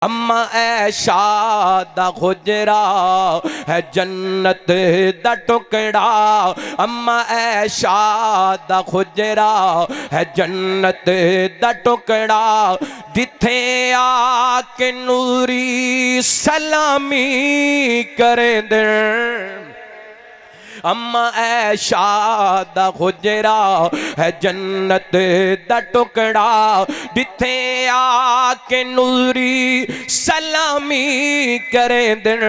अम्मा ऐशा दा खुजरा है जन्नत दा टुकड़ा। अम्मा ऐशा दा खुजरा है जन्नत दा टुकड़ा। जिथे आके नूरी सलामी करें दे। अम्मा ऐशा दा खुजरा है जन्नत दा टुकड़ा। जिथे आके नूरी सलामी करें दिन।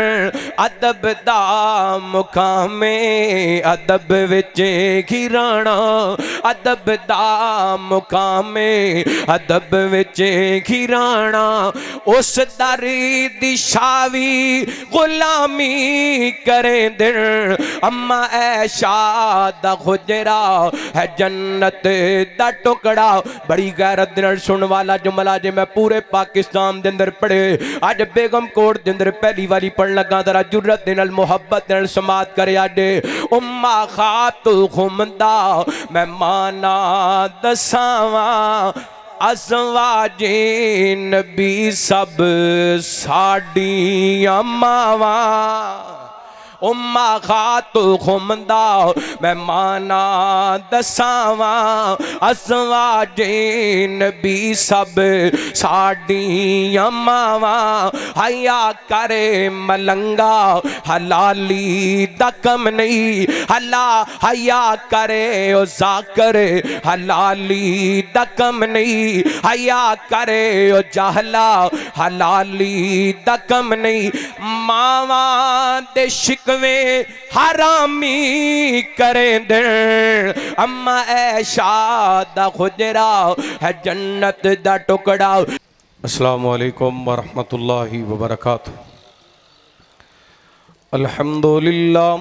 अदब दा मुकामे अदब विच घिराना। अदब दा मुकामे अदब विच घिराना। उस दर दी शावी गुलामी करें दिन। अम्मा ऐशा दा खुजरा है जन्नत दा टुकड़ा। बड़ी गैरत नाल सुन वाला जुमला जे मैं पूरे पाकिस्तान दे अंदर पढ़े। अज बेगम कोट दे अंदर पहली बारी पढ़न लगा। जरा जुर्रत दे नाल मुहब्बत नाल समात करे। अज उम्मा खातू खुमदा मैं माना दसावा। अज़वाजे नबी सब साडियां मावा। उम्मा खातू खुमदा मैं माना दसावा। अज़वाजे नबी सब साडियां मावा। हया करे मलंगा हलाली दा कम नहीं। हला हया करे ओ जाकर हलाली दा कम नहीं। हया करे ओ जाहला हलाली दा कम नहीं। मावा दे शिकवे हरामी करें दे। अम्मा ऐशा दा खुजरा है जन्नत दा टुकड़ा। अस्सलामु अलैकुम वरहमतुल्लाहि वबरकातुहू। अल्हम्दुलिल्लाह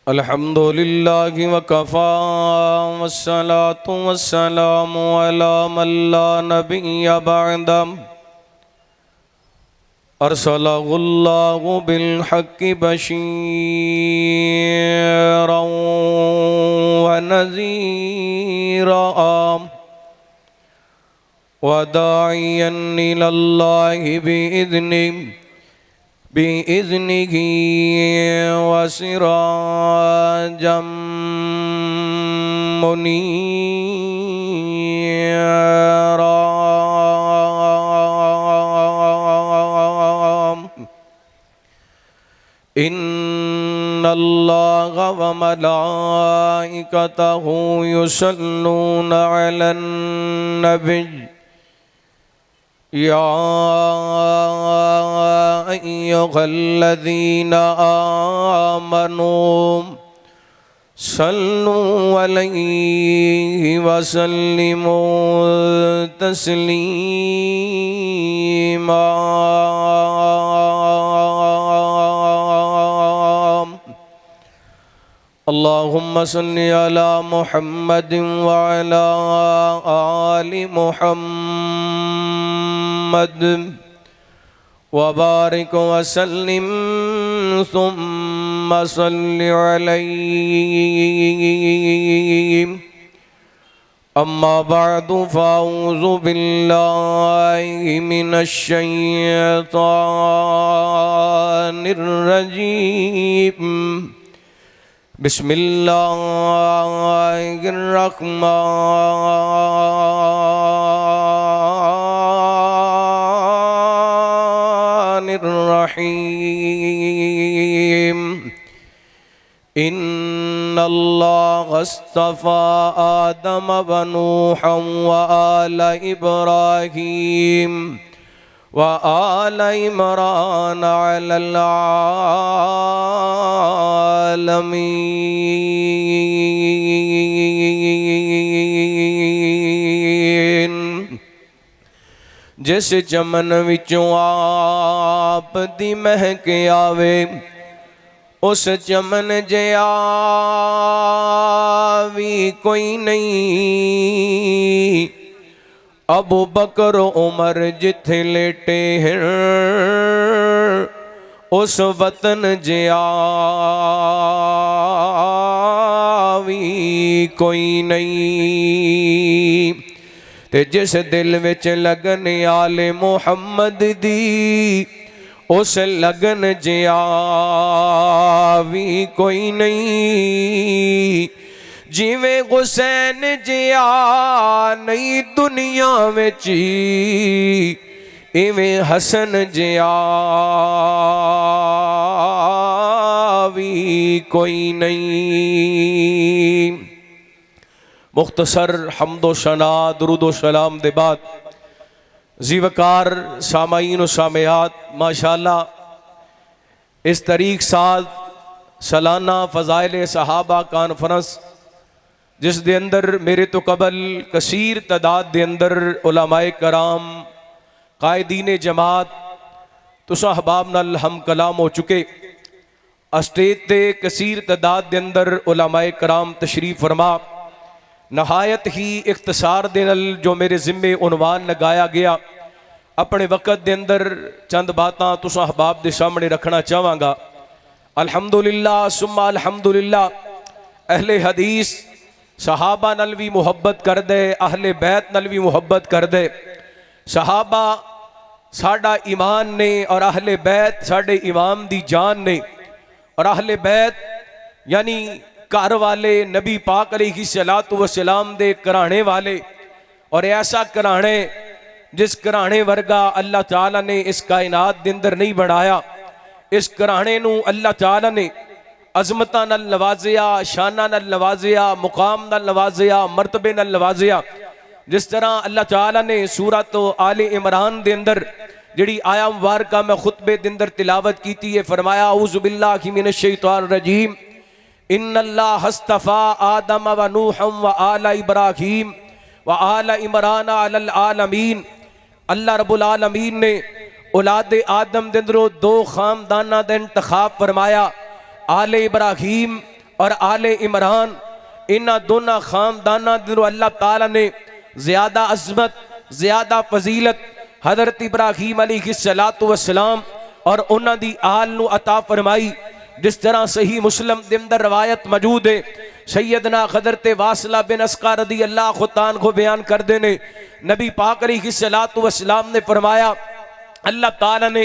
अल्हम्दुलिल्लाहि वकफ़ा वस्सलातु वस्सलामु अला मन ला नबिय्य बअदा। अरसलहुल्लाहु बिलहक्कि बशीरन व नज़ीरा व दाइयन इलल्लाहि बिइज़्निही व सिराजम मुनीरा। इन्नल्लाह व मलाइकतहु युसल्लूना अलन नबी। या अय्युहल्लज़ीना आमनू सल्लू अलैहि व सल्लिमू तस्लीमा। अल्लाहुम्मा सल्लि अला मुहम्मद व अला आलि मुहम्मद व बारिक व सल्लिम सुम्मा सल्लि अलैहि। अम्मा बअदु फ़अऊज़ु बिल्लाहि मिनश शैतानिर रजीम। बिस्मिल्लाहिर्रहमानिर्रहीम। इन्नल्लाह अस्तफ़ा आदम व नूहन व आल इब्राहीम व आल इमरान अलल आलमीन। जिस चमन विचों आप दी महक आवे उस चमन जिया भी कोई नहीं। अबू बकर उमर जिथे लेटे हैं उस वतन जिया भी कोई नहीं। ते जिस दिल विच लगन आले मुहम्मद दी उस लगन जिया भी कोई नहीं। जिवें हुसैन जिया नहीं दुनिया विच इवें हसन जिया भी कोई नहीं। मुख्तसर हम्दो शना दुरूदो सलाम दे बाद जीवकार सामाईन और सामयात माशाअल्लाह इस तरीक साथ सालाना फ़ज़ाइल सहाबा कॉन्फ्रेंस जिस दे अंदर मेरे तो कबल कसीर तादाद दे अंदर उलमाए कराम कायदीन जमात तुसा अहबाब नाल हम कलाम हो चुके। स्टेज ते कसीर तादाद दे अंदर उलमाए कराम तशरीफ फरमा। नहायत ही इख्तिसार दे नाल जो मेरे जिम्मे उनवान लगाया गया अपने वक़्त दे अंदर चंद बातां तुसा अहबाब दे सामने रखना चाहांगा। अल्हम्दुलिल्लाह सुम्मा अल्हम्दुलिल्लाह अहले हदीस सहाबा नल भी मुहब्बत कर दे, अहले बैत नल भी मुहब्बत कर दे। सहाबा साडा ईमान ने और अहले बैत साडे इमाम दी जान ने। और अहले बैत यानी घर वाले नबी पाक अलैहिस्सलातु वस्सलाम दे घराने वाले, और ऐसा घराने जिस घराने वर्गा अल्लाह ताला ने इस कायनात दे अंदर नहीं बनाया। इस घराने नू अल्लाह ताला ने अजमतां नाल नवाजिया, शाना नाल नवाजिया, मुकाम नाल नवाजिया, मर्तबे नाल नवाजिया। जिस तरह अल्लाह ताला ने सूरत आले इमरान दे अंदर जिहड़ी आया मुबारका मैं खुतबे दे अंदर तिलावत कीती है, फरमाया औज़ु बिल्लाहि मिनश शैतानिर रजीम इन्नल्लाह हस्तफा आदम व नूहम व आला इब्राहीम व आला इमरान अलल आलमीन। अल्लाह रब्बुल आलमीन ने औलाद आदम दे अंदरों दो खानदाना दा इंतखाब फरमाया, आले इब्राहीम और आले इमरान। इन्हां दोनों खानदाना दे अंदरों अल्लाह ताला ने ज़्यादा अज़मत ज़्यादा फजीलत हज़रत इब्राहीम अलैहिस्सलातु वस्सलाम और उन्हां दी आल नू अता फरमाई। जिस तरह सही मुस्लिम दे अंदर रवायत मौजूद है, सैयदना हज़रत वासिला बिन अस्का रदी अल्लाह तान को बयान कर देने नबी पाक अलैहिस्सलातु वस्सलाम ने फरमाया अल्लाह ताला ने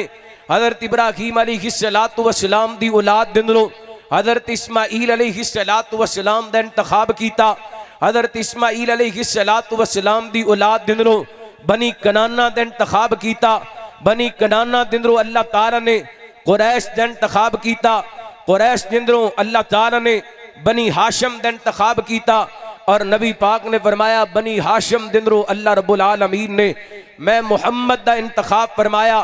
हज़रत इब्राहीम अलैहिस्सलातु वस्सलाम दी औलाद दे अंदरों हज़रत इस्माईल अलैहिस्सलातु वस्सलाम दा इंतखाब कीता। हज़रत इस्माईल अलैहिस्सलातु वस्सलाम दी औलाद दे अंदरों बनी कनाना दा इंतखाब कीता। बनी कनाना दे अंदरों अल्लाह ताला ने कुरैश दा इंतखाब कीता। कुरैश दे अंदरों अल्लाह ताला ने बनी हाशिम दा इंतखाब कीता। और नबी पाक ने फरमाया बनी हाशिम दे अंदरों अल्लाह रब्बुल आलमीन ने मैं मुहम्मद दा इंतखाब फरमाया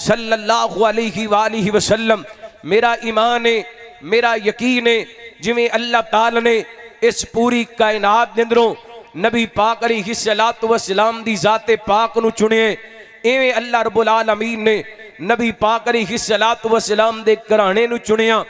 सल्लल्लाहु अलैहि वालिहि वसल्लम। मेरा ईमान है, मेरा यकीन है, जिवें अल्लाह ताला ने इस पूरी कायनात दे अंदरों नबी पाक अलैहिस्सलातु वस्सलाम दी ज़ाते पाक नू चुने, इवें अल्लाह रब्बुल आलमीन ने नबी पाक अलैहिस्सलातु वस्सलाम दे घराने नू चुनिया।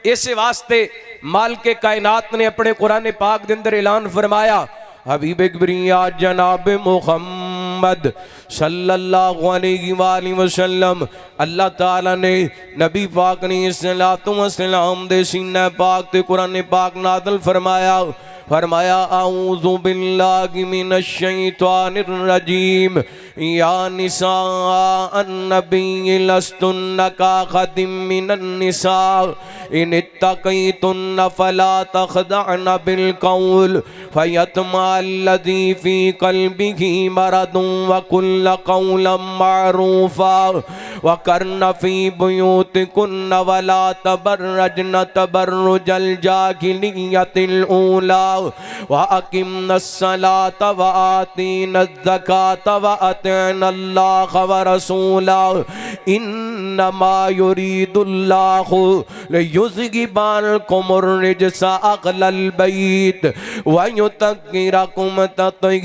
इस वास्ते मालिक कायनात ने अपने कुरान पाक दे अंदर ऐलान फरमाया हबीब किबरिया जनाब मुहम्मद सल्लल्लाहु अलैहि वसल्लम। अल्लाह ताला ने नबी पाक ने सल्लल्लाहु अलैहि वसल्लम दे सीने पाक ते कुरान पाक नाज़िल फरमाया। फरमाया औज़ु बिल्लाहि मिनश शैतानिर रजीम या निसा अन्नबी लस्तुन्ना का खदिम मिनन निसा इन इत्तक़ैतुन्ना फला तख़दअन बिल क़ौल फयतमल्लज़ी फ़ी क़ल्बिही मरदुन व कुल्ल क़ौलन मअरूफ़ा व करन फ़ी बुयूतिकुन्ना वला तबर्रजन तबर्रुजल जाहिलिय्यतिल ऊला व अक़िम्नस्सलात व आतीनज़्ज़कात व अतिअनल्लाह व रसूलहु इन्नमा युरीदुल्लाहु लियुज़हिबअनकुमुर रिज्सा अहलल बैत व युतह्हिरकुम तत्हीरा।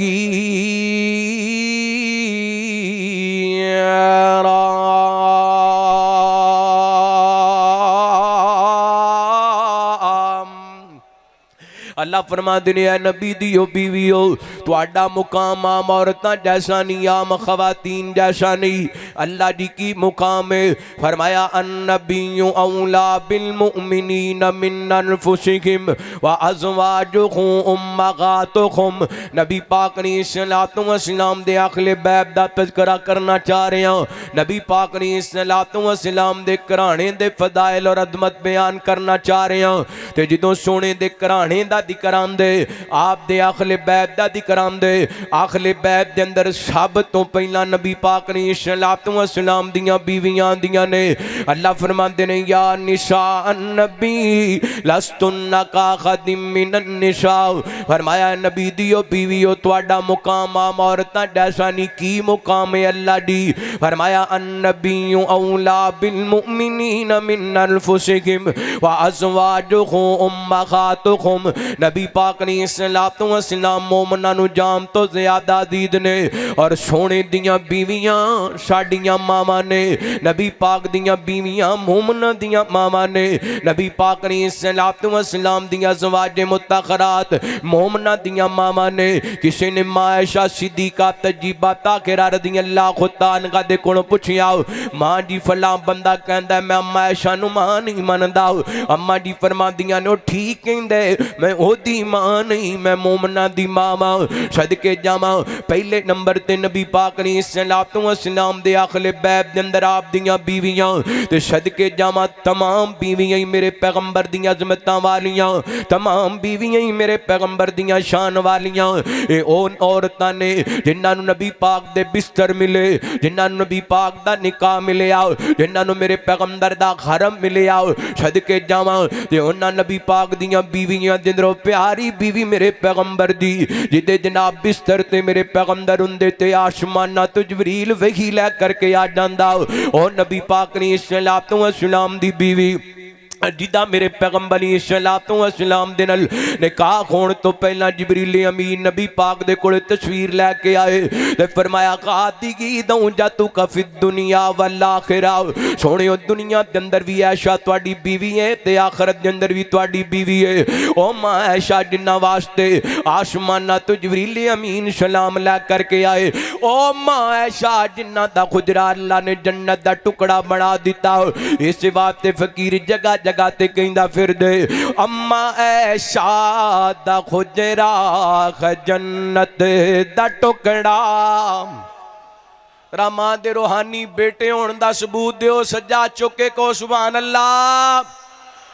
अल्लाह फरमाते ने नबी दियो बीवियो तुहाडा मुकाम आम औरतां जैसा नहीं, आम खवातीन जैसा नहीं। अल्लाह जी की मुकाम है। फरमाया अन्नबिय्यु औला बिल मुमिनीन मिन अनफुसिहिम व अज़वाजुहुम उम्महातुहुम। नबी पाक ने सल्लल्लाहु अलैहि वसल्लम दे अहले बैत दा तज़किरा करना चाह रहे हैं। नबी पाक ने सल्लल्लाहु अलैहि वसल्लम दे घराने दे फदाइल और अदमत बयान करना चाह रहे हैं। ते जदों सोने दे घराने दा जिक्र आंदे, आप दे अहले बैत दा जिक्र आंदे, अहले बैत दे अंदर सब तो पहला नबी पाक ने सल्लल्लाहु अलैहि वसल्लम दियां बीवियां आंदियां ने। अल्लाह फरमाते ने या निसा नबी लस्तुन्ना का खदिम मिनन निसा। फरमाया नबी दियो बीवियो तुहाडा मुकाम आम औरतां जैसा नहीं। की मुकाम है अल्लाह दी? फरमाया अन्नबिय्यु औला बिल मुमिनीन मिन अनफुसिहिम व अज़वाजुहुम उम्महातुहुम। नबी पाक ने सल्लल्लाहु अलैहि वसल्लम मोमनां नूं जान तो ज़्यादा अज़ीज़ ने और सोने दियां बीवियां साडियां मावां ने। नबी पाक दियां बीवियां मोमनां दियां मावां ने। नबी पाक ने सल्लल्लाहु अलैहि वसल्लम दियां ज़वाजे मुतखरात मोमनां दियां मावां ने। किसी ने मां आयशा सिद्दीका तजीबा ताकिरा रज़ियल्लाहु तआला दे कोलों पुछया, मां जी फला बंदा कहंदा मैं अम्मा आयशा नूं मां नहीं मनदा। अम्मा जी फरमांदियां ने ठीक कहंदे, मैं ओदी मां नहीं, मैं मोमना दी मां वां। सदके जावां पहले नंबर ते नबी पाक ने सल्लल्लाहु अलैहि वसल्लम दे अहले बैत दे अंदर आप दियां बीवियां ते सदके जावां तमाम बीवियां ही मेरे पैगंबर दियां अज़मतां वालियां, तमाम बीवियां ही मेरे पैगंबर दियां शान वालियां। ए ओन औरतां ने जिन्हां नूं नबी पाक दे बिस्तर मिले, जिन्हां नूं नबी पाक दा निकाह मिलिया, जिन्हां नूं मेरे पैगंबर दा हरम मिलिया। सदके जावां ते उन्हां नबी पाक दियां बीवियां दे अंदरों प्यारी बीवी मेरे पैगंबर दी जिदे जनाब बिस्तर ते मेरे पैगंबर हुंदे ते आसमाना तो जबरील वही लै करके आ जांदा। ओ नबी पाक ने सल्लल्लाहु अलैहि वसल्लम दी बीवी जिदा मेरे पैगंबर सल्लल्लाहु अलैहि वसल्लम दे नाल निकाह होने तो पहला जिबरील अमीन नबी पाक दे कोले तस्वीर लैके आए ते फरमाया कादिगी दऊं जा तू कफी दुनिया वल आखिरा। सोहणियो दुनिया दे अंदर भी ऐशा तुहाडी बीवी है ते आखिरत दे अंदर भी तुहाडी बीवी है। ओ मां ऐशा जिन्ना वास्ते आसमाना तो जिबरील अमीन सलाम लै करके आए। ओ मां ऐशा जिन्ना दा खुजरा अल्लाह ने जन्नत दा टुकड़ा बना दिता। इस वास्ते फकीर जगह जगह ते कहंदा फिर दे अम्मा ऐशा दा खुजरा जन्नत दा टुकड़ा। रामा दे रूहानी बेटे होने दा सबूत दिओ, सज्जा चुके को सुभान अल्लाह।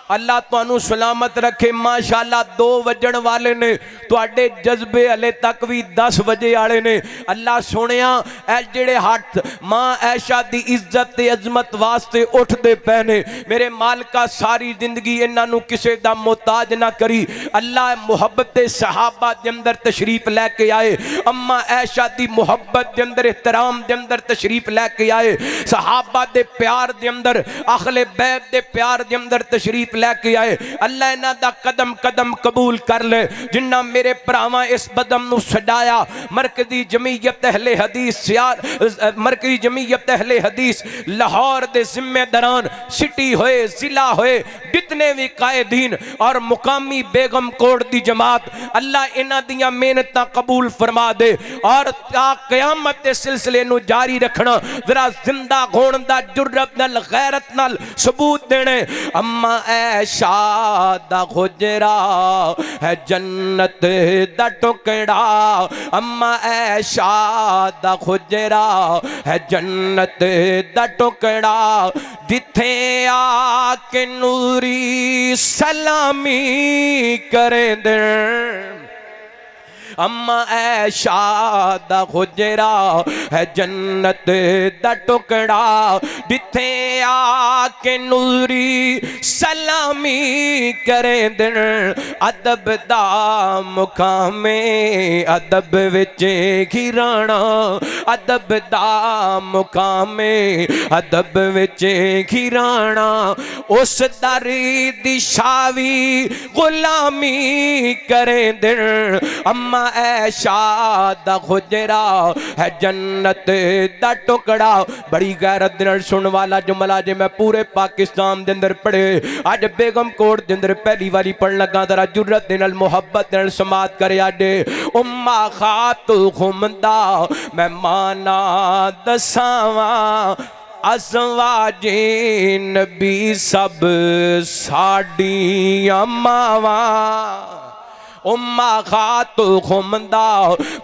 अल्लाह तुहानू सलामत रखे। माशाअल्लाह 2 वजन वाले ने, तुहाडे जज्बे हले तक भी 10 बजे वाले ने। अल्लाह सोनिया ऐ जेड़े हथ मां ऐशा दी इज्जत ते अजमत वास्ते उठदे पे ने, मेरे मालिका सारी जिंदगी इन्हां नू किसे दा मोहताज ना करी। अल्लाह मुहब्बत दे सहाबा दे अंदर तशरीफ लैके आए। अम्मा ऐशा दी मुहब्बत दे अंदर एहतराम दे अंदर तशरीफ लैके आए। सहाबा दे प्यार दे अंदर, अहले बैत दे प्यार दे अंदर तशरीफ लैके आए। अल्लाह इन्हां दा कदम कदम कबूल कर ले। जिन्ना मेरे भरावां इस बदम नू सजाया, मरकजी जमीयत अहले हदीस मरकजी जमीयत अहले हदीस लाहौर दे जिम्मेदारान सिटी होए, जिला होए, जितने भी कायदीन और मुकामी बेगम कोट दी जमात, अल्लाह इन्हां दियां मेहनतां कबूल फरमा दे और ता क़यामत दे सिलसिले नू जारी रखना। जरा जिंदा होने दा जुर्रत नाल गैरत नाल सबूत देने। अम्मा ऐशा दा खुजरा है जन्नत दा टुकड़ा। अम्मा ऐशा दा खुजरा है जन्नत दा टुकड़ा। जिथे आके नूरी सलामी करे दे। अम्मा ऐशा दा खुजरा है जन्नत दा टुकड़ा। जिथे आके नूरी सलामी करे दिन। अदब दा मुकामे अदब विच घिराना। अदब दा मुकामे अदब विच घिराना। उस दरी दी शावी गुलामी करे दिन। अम्मा ऐशा दा खुजरा है जन्नत दा टुकड़ा। बड़ी गैरत नाल सुन वाला जुमला जे मैं पूरे पाकिस्तान दे अंदर पढ़े अज बेगम कोट दे अंदर पहली बारी पढ़न लगा। जरा जुर्रत दे नाल मुहब्बत नाल समात करे अजे उम्मा खातू खुमदा मैं माना दसावा अज़वाजे नबी सब साडियां मावा। उम्मा खातू खुमदा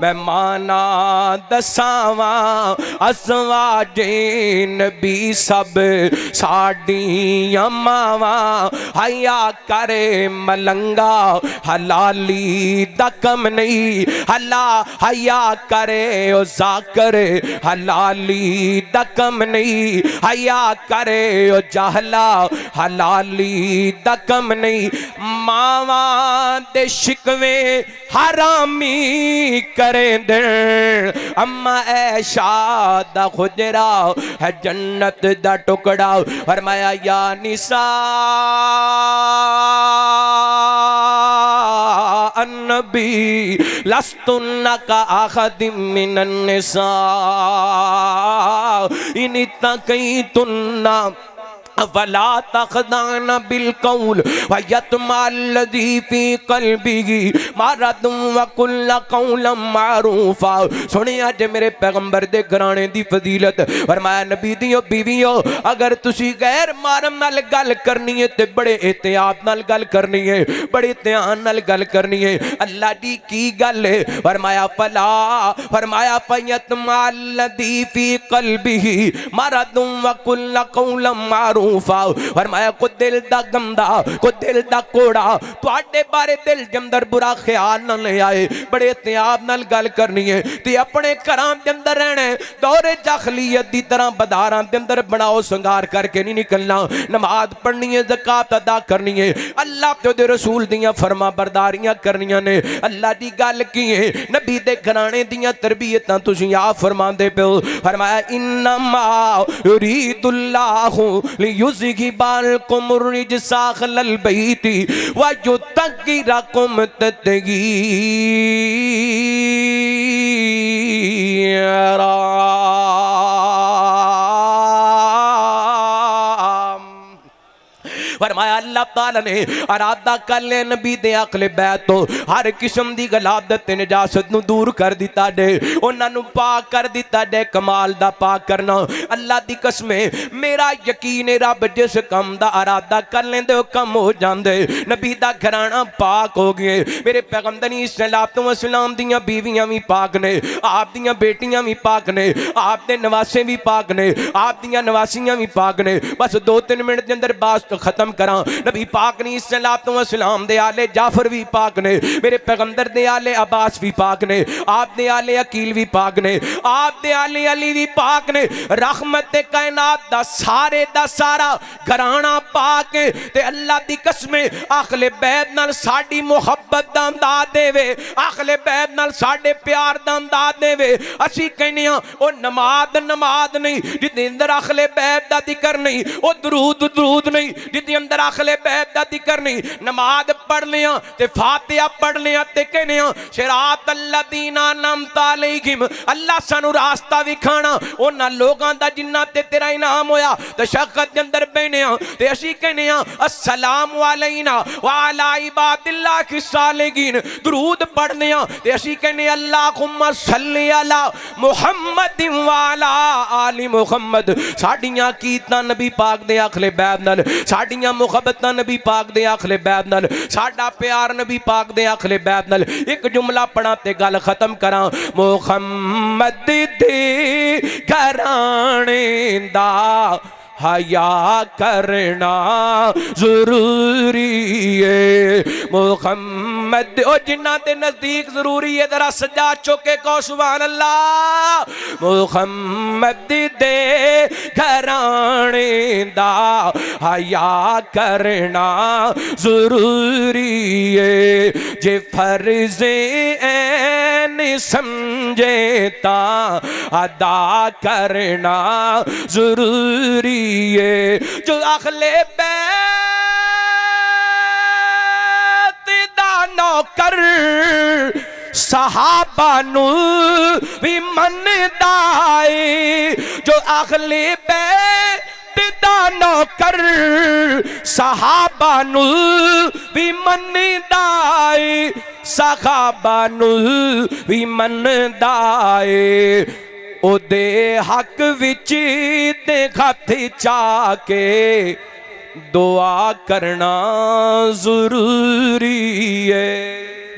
मैं माना दसावा अज़वाजे नबी सब साडियां मावा। हया करे मलंगा हलाली दा कम नहीं हला हया करे ओ जाकर हलाली दा कम नहीं हया करे ओ जहला हलाली दा कम नहीं। मावा दे शिकवे हरामी करें दे अम्मा ऐशा दा खुजरा है जन्नत दा टुकड़ा। फरमाया या निसा अन्नबी लस्तुन्ना का आखदिम मिनन निसा इन तक़ीतुन्ना वला तखदाना बिलकौल वयतमाल्लज़ी फी क़ल्बिही मरदुन व कुल्ल कौलम मारूफा। सुने अज मेरे पैगंबर दे घराने दी फजीलत। फरमाया नबी दियो बीवियो अगर तुसी गैर मारम नाल गल करनी है ते बड़े एहतियात नाल गल करनी है बड़े ध्यान नाल गल करनी है। अल्लाह दी की गल है? फरमाया फला फरमाया फयतमाल्लज़ी फी क़ल्बिही मरदुन व कुल्ल कौलम मारूफा। फरमाया को दिल दा गंदा को दिल दा कोड़ा तुहाडे बारे दिल दे अंदर बुरा ख्याल ना ले आए बड़े एहतियात नाल गल करनी है ते अपने घरां दे अंदर रहना दौरे जाखलियत दी तरह बाजारां दे अंदर बनाओ संगार करके नहीं निकलना। नमाज पढ़नी है ज़कात अदा करनी है अल्लाह ते ओदे रसूल दियां फरमा बरदारियां करनियां ने। अल्लाह दी गल की है नबी दे घराने दियां तरबियतां तुसीं आप फरमांदे पिओ। फरमाया इन्नमा युरीदुल्लाहु युज़हिबाकुम रिजसा अहलल बैति व युतहिरकुम तत्हीरा। फरमाया अल्लाह ताला ने अरादा कर ले नबी दे अखले बैत तो हर किस्म दी गलादत ते नजासत नु दूर कर दिता दे उन्हां नु पाक कर दिता दे। कमाल दा पाक करना अल्लाह दी कसम मेरा यकीन है रब जिस कम दा अरादा कर लेंदे ओ कम हो जांदे। नबी दा घराना पाक हो गए मेरे पैगंबर सल्लल्लाहु अलैहि वसल्लम दियां बीवियां भी पाक ने आप दियां बेटियां भी पाक ने आप दे नवासे भी पाक ने आप दियां नवासियां भी पाक ने। बस 2-3 मिनट के अंदर बात तो खत्म करा। नबी पाक ने सल्लल्लाहु अलैहि वसल्लम दे आले जाफर भी पाक ने मेरे पैगंबर दे आले अब्बास भी पाक ने आप दे आले अकील भी पाक ने आप दे आले अली भी पाक ने। रहमत कायनात दा सारे दा सारा घराना पाक है ते अल्लाह दी कसम अहले बैत नाल साडी मुहब्बत दा अंदाज देवे अहले बैत नाल साडे प्यार दा अंदाज देवे। असी कहने ओ नमाज नमाज नहीं जिदे अंदर अहले बैत दा जिक्र नहीं ओ दरूद दरूद नहीं जिदे अंदर अहले बैत दा जिक्र नहीं। नमाज पढ़ लिया ते फातिहा पढ़ लिया ते कहने सिरात अल्लज़ीना अनअमता अलैहिम अल्लाह सानू रास्ता विखाना उन्हां लोगां दा जिन्हां ते तेरा इनाम होया ते शक्कत दे अंदर बहने ते असी कहने अस्सलामु अलैना व अला इबादिल्लाहि सालिहीन दरूद पढ़ने ते असी कहने अल्लाहुम्मा सल्ली अला मुहम्मदिन व अला आलि मुहम्मद। साडियां कीतां नबी पाक दे अखले बैत नाल साडियां मुहब्बतां नबी पाक दे अखले बैत नाल साडा प्यार नबी पाक दे अखले बैत नाल। एक जुमला पढ़ा ते गल खत्म करा। मुहम्मद दे घराने दा हया करना जरूरी है। मुहम्मद ओ जिन्ना दे नजदीक जरूरी है जरा सजा चुके को सुभान अल्लाह। मुहम्मद दे घराने दा हया करना जरूरी है। जे फर्ज़े ऐन समझे ता अदा करना जरूरी जो अखले बैत दा नौकर सहाबा नू भी मनदा है जो अगले बैत दा नौकर सहाबा नू भी मनदा है सहाबा नू भी मनदा है ओदे हक विच ते हथ चाके दुआ करना जरूरी है।